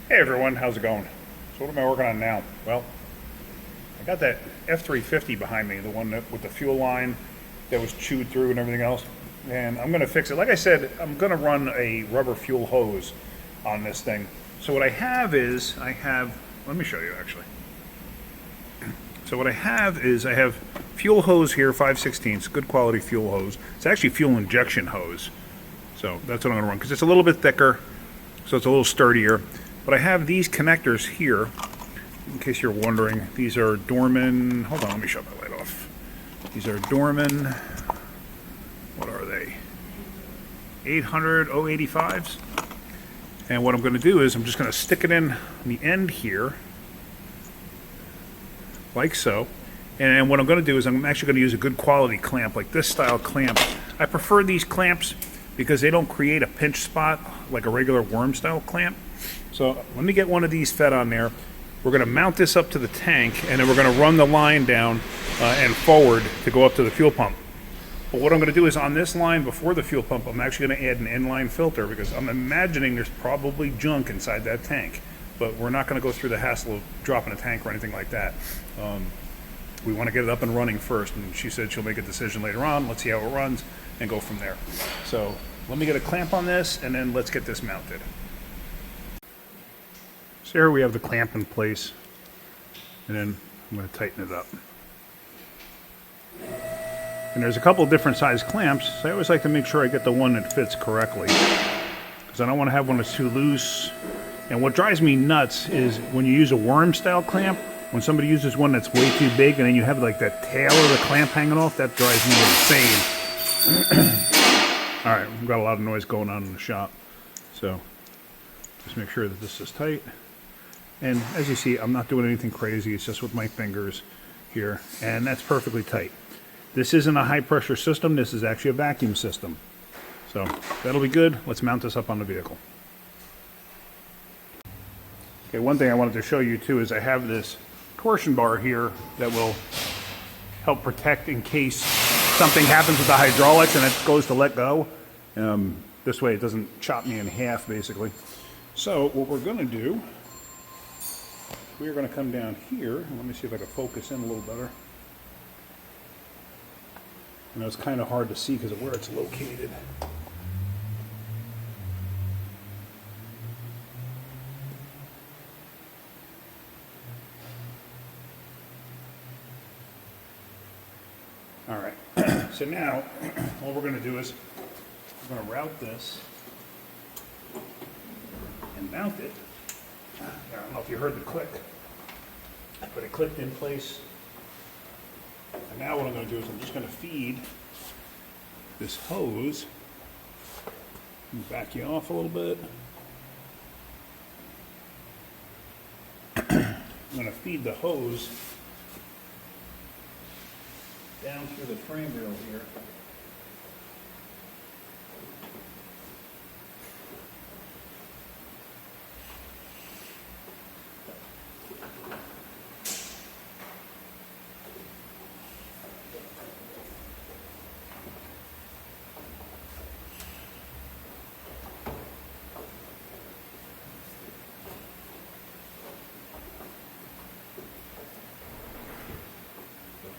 Hey everyone, how's it going? So what am I working on now? Well, I got that F350 behind me, the one with the fuel line that was chewed through and everything else, and I'm going to fix it. Like I said, I'm going to run a rubber fuel hose on this thing. So what I have is, let me show you actually. So what I have is, I have fuel hose here, 5/16, good quality fuel hose. It's actually fuel injection hose. So that's what I'm going to run, because it's a little bit thicker, so it's a little sturdier. But I have these connectors here, in case you're wondering. These are Dorman, hold on, let me shut my light off. These are Dorman, what are they? 800 085s. And what I'm going to do is I'm just going to stick it in the end here, like so. And what I'm going to do is I'm actually going to use a good quality clamp, like this style clamp. I prefer these clamps because they don't create a pinch spot like a regular worm style clamp. So let me get one of these fed on there. We're going to mount this up to the tank, and then we're going to run the line down and forward to go up to the fuel pump. But what I'm going to do is, on this line before the fuel pump, I'm actually going to add an inline filter, because I'm imagining there's probably junk inside that tank. But we're not going to go through the hassle of dropping a tank or anything like that. We want to get it up and running first, and she said she'll make a decision later on. Let's see how it runs and go from there. So let me get a clamp on this, and then let's get this mounted. So here we have the clamp in place, and then I'm going to tighten it up. And there's a couple of different size clamps, so I always like to make sure I get the one that fits correctly, because I don't want to have one that's too loose. And what drives me nuts is when you use a worm style clamp, when somebody uses one that's way too big and then you have like that tail of the clamp hanging off, that drives me insane. Alright, we've got a lot of noise going on in the shop, so just make sure that this is tight. And as you see, I'm not doing anything crazy, it's just with my fingers here, and that's perfectly tight. This isn't a high pressure system, this is actually a vacuum system. So that'll be good. Let's mount this up on the vehicle. Okay, one thing I wanted to show you too is I have this torsion bar here that will help protect in case something happens with the hydraulics and it goes to let go. This way it doesn't chop me in half, basically. So what we're going to do, we are going to come down here, and let me see if I can focus in a little better. I know it's kind of hard to see because of where it's located. All right, so now what we're going to do is we're going to route this and mount it. I don't know if you heard the click, but it clicked in place. And now what I'm going to do is I'm just going to feed this hose, back you off a little bit. I'm going to feed the hose down through the frame rail here.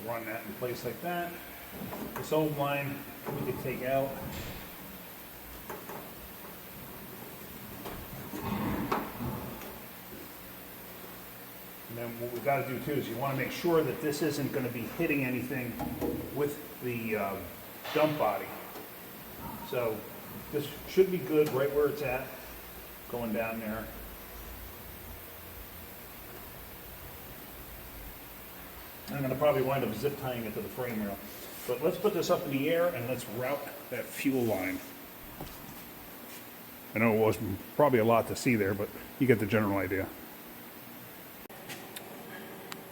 Run that in place like that. This old line we can take out. And then what we've got to do too is you want to make sure that this isn't going to be hitting anything with the dump body. So this should be good right where it's at, going down there. I'm going to probably wind up zip tying it to the frame rail. But let's put this up in the air and let's route that fuel line. I know it was probably a lot to see there, but you get the general idea.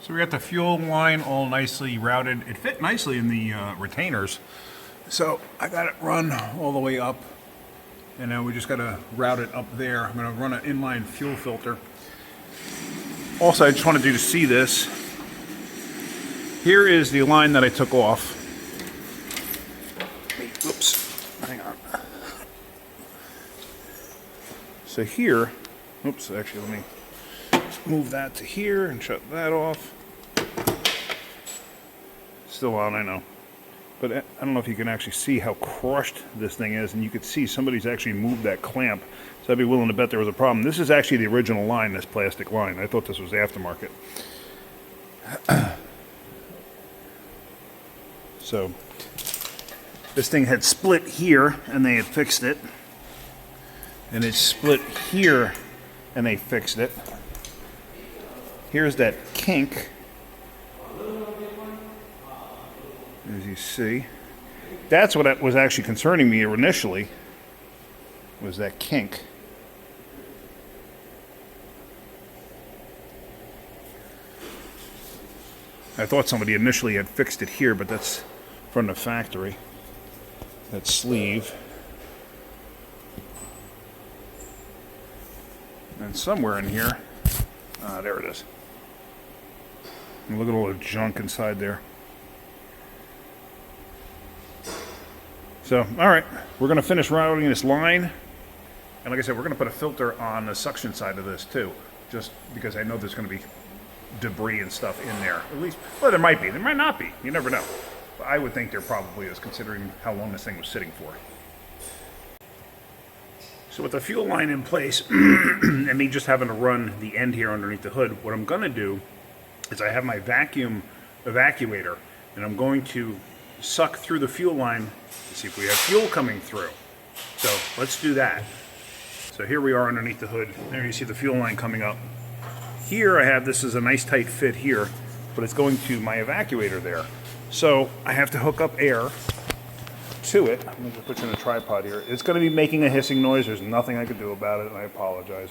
So we got the fuel line all nicely routed. It fit nicely in the retainers. So I got it run all the way up, and now we just got to route it up there. I'm going to run an inline fuel filter. Also, I just wanted you to see this. Here is the line that I took off. Oops, hang on. So here Oops, actually, let me move that to here and shut that off. Still on, I know. But I don't know if you can actually see how crushed this thing is, and you could see somebody's actually moved that clamp. So I'd be willing to bet there was a problem. This is actually the original line, this plastic line. I thought this was aftermarket. So this thing had split here, and they had fixed it. And it split here, and they fixed it. Here's that kink, as you see. That's what was actually concerning me initially, was that kink. I thought somebody initially had fixed it here, but that's from the factory. That sleeve. And somewhere in here, there it is. And look at all the junk inside there. So, all right, we're going to finish routing this line. And like I said, we're going to put a filter on the suction side of this too, just because I know there's going to be debris and stuff in there. At least, well, there might be. There might not be. You never know. But I would think there probably is, considering how long this thing was sitting for. So with the fuel line in place, and me just having to run the end here underneath the hood, what I'm going to do is I have my vacuum evacuator, and I'm going to suck through the fuel line to see if we have fuel coming through. So let's do that. So here we are underneath the hood. There you see the fuel line coming up. Here I have, this is a nice tight fit here, but it's going to my evacuator there. So I have to hook up air to it. I'm going to put you in a tripod here. It's going to be making a hissing noise. There's nothing I could do about it, and I apologize.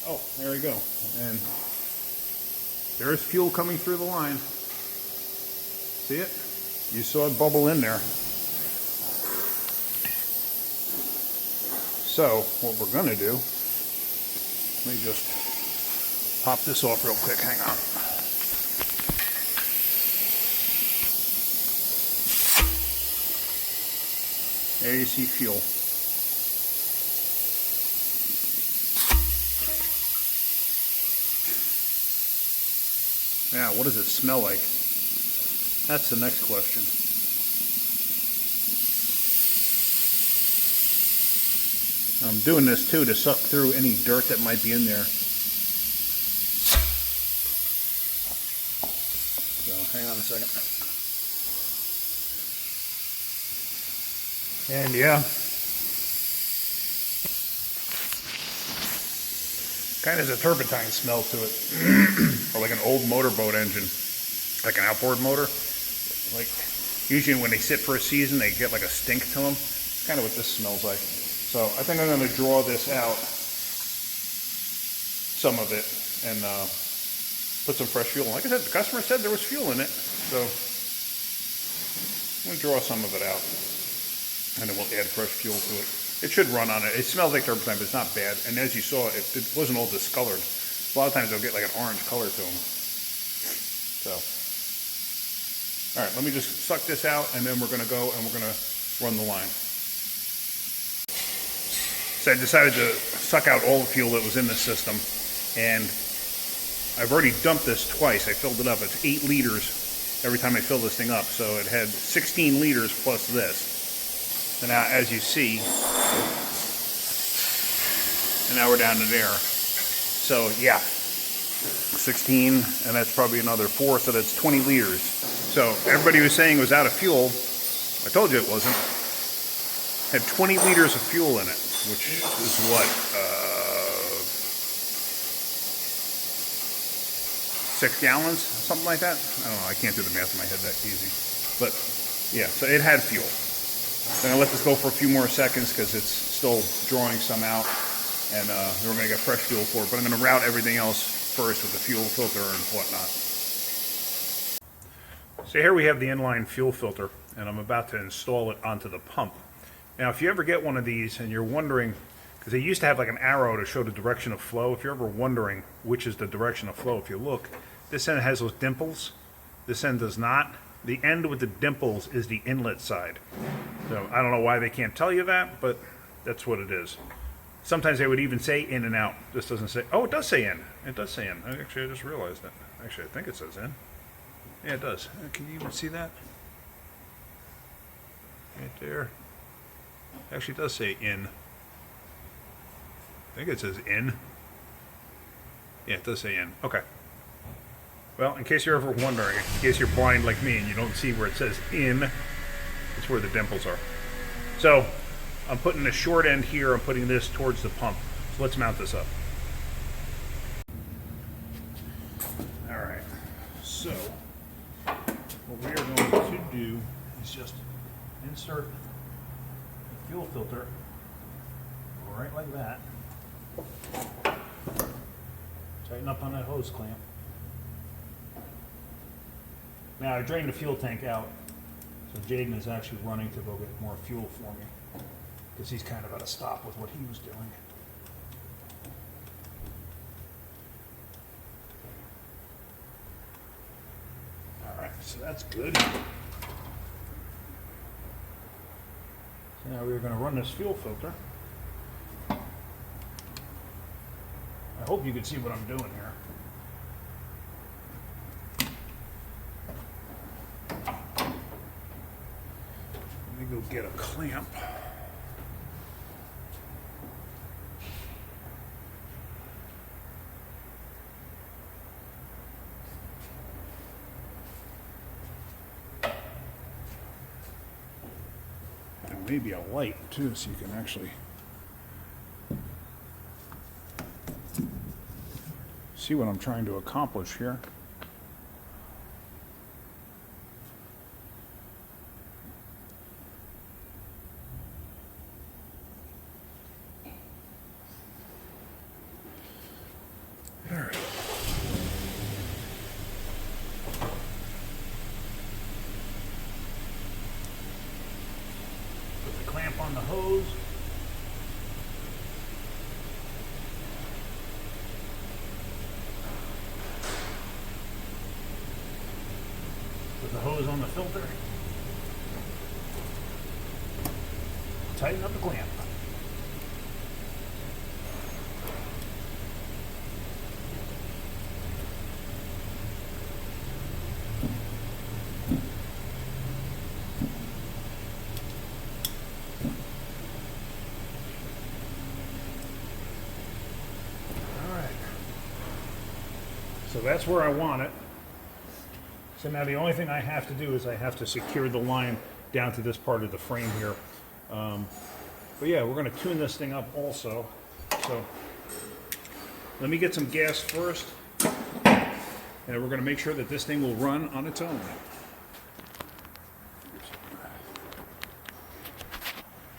Oh, there we go. And there's fuel coming through the line. See it? You saw it bubble in there. So, what we're going to do, let me just pop this off real quick. Hang on. There you see fuel. Now, what does it smell like? That's the next question. I'm doing this too to suck through any dirt that might be in there. So, hang on a second. And yeah, kind of has a turpentine smell to it, or like an old motorboat engine, like an outboard motor. Like usually when they sit for a season, they get like a stink to them. It's kind of what this smells like. So I think I'm going to draw this out, some of it, and put some fresh fuel in. Like I said, the customer said there was fuel in it, so I'm going to draw some of it out, and then we'll add fresh fuel to it. It should run on it. It smells like turpentine, but it's not bad. And as you saw, it wasn't all discolored. A lot of times they'll get like an orange color to them. So, all right, let me just suck this out, and then we're going to go and we're going to run the line. So I decided to suck out all the fuel that was in the system, and I've already dumped this twice. I filled it up. It's 8 liters every time I fill this thing up, so it had 16 liters plus this. So now, as you see, and now we're down to there. So yeah, 16, and that's probably another 4, so that's 20 liters. So everybody was saying it was out of fuel. I told you it wasn't. It had 20 liters of fuel in it, which is what, 6 gallons, something like that? I don't know, I can't do the math in my head that easy. But yeah, so it had fuel. I'm going to let this go for a few more seconds because it's still drawing some out, and then we're going to get fresh fuel for it. But I'm going to route everything else first with the fuel filter and whatnot. So here we have the inline fuel filter, and I'm about to install it onto the pump. Now, if you ever get one of these and you're wondering Because they used to have like an arrow to show the direction of flow. If you're ever wondering which is the direction of flow, if you look, this end has those dimples. This end does not. The end with the dimples is the inlet side. So I don't know why they can't tell you that, but that's what it is. Sometimes they would even say in and out. This doesn't say, oh, it does say in. It does say in. Actually, I just realized that. Actually, I think it says in. Yeah, it does. Can you even see that? Right there. Actually, it does say in. I think it says in. Yeah, it does say in. Okay. Well, in case you're ever wondering, in case you're blind like me and you don't see where it says in, it's where the dimples are. So, I'm putting the short end here, I'm putting this towards the pump. So let's mount this up. Alright, so what we are going to do is just insert the fuel filter right like that. Tighten up on that hose clamp. Now I drained the fuel tank out, so Jaden is actually running to go get more fuel for me, because he's kind of at a stop with what he was doing. Alright, so that's good. So now we're going to run this fuel filter. I hope you can see what I'm doing here. Let me go get a clamp. And maybe a light too, so you can actually see what I'm trying to accomplish here. All right. Put the clamp on the hose. Put the hose on the filter. Tighten up the clamp. So that's where I want it. So now the only thing I have to do is I have to secure the line down to this part of the frame here. But yeah, we're going to tune this thing up also. So let me get some gas first, and we're going to make sure that this thing will run on its own.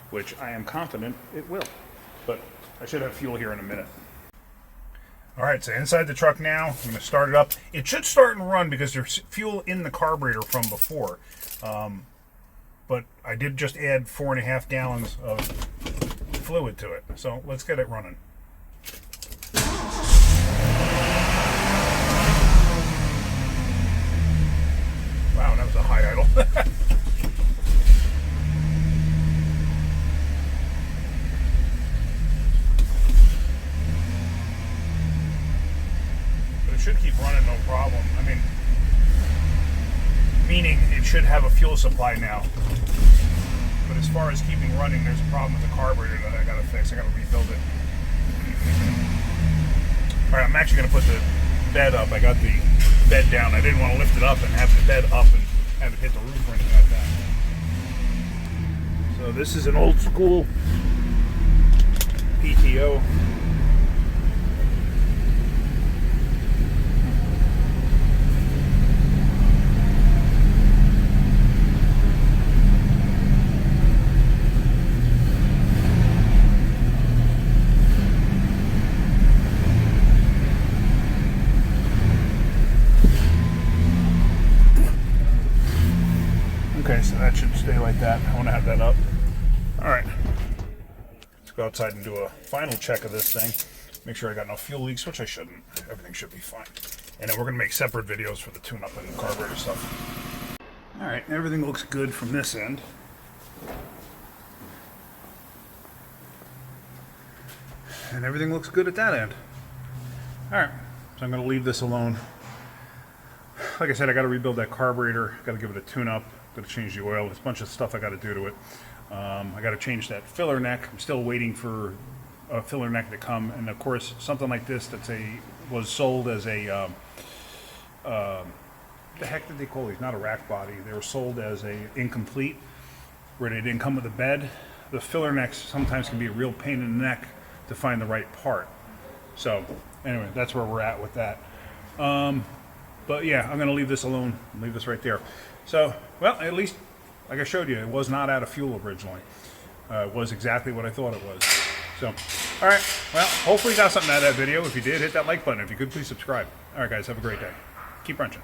Which I am confident it will. But I should have fuel here in a minute. Alright, so inside the truck now, I'm going to start it up. It should start and run because there's fuel in the carburetor from before. But I did just add 4.5 gallons of fluid to it. So let's get it running. Wow, that was a high idle. Should keep running, no problem. I mean, meaning it should have a fuel supply now. But as far as keeping running, there's a problem with the carburetor that I gotta fix. I gotta rebuild it. Alright, I'm actually gonna put the bed up. I got the bed down. I didn't want to lift it up and have the bed up and have it hit the roof or anything like that. So this is an old school PTO. Okay, so that should stay like that. I want to have that up. Alright. go outside and do a final check of this thing. Make sure I got no fuel leaks, which I shouldn't. Everything should be fine. And then we're going to make separate videos for the tune-up and the carburetor stuff. All right, everything looks good from this end. And everything looks good at that end. All right, so I'm going to leave this alone. Like I said, I got to rebuild that carburetor. Got to give it a tune-up. Got to change the oil. There's a bunch of stuff I got to do to it. I got to change that filler neck. I'm still waiting for a filler neck to come. And of course, something like this was sold as a the heck did they call these? Not a rack body. They were sold as a incomplete, where they didn't come with a bed. The filler necks sometimes can be a real pain in the neck to find the right part. So anyway, that's where we're at with that. But yeah, I'm going to leave this alone. Leave this right there. So, well, at least, like I showed you, it was not out of fuel originally. It was exactly what I thought it was. So, all right. Well, hopefully you got something out of that video. If you did, hit that like button. If you could, please subscribe. All right, guys, have a great day. Keep wrenching.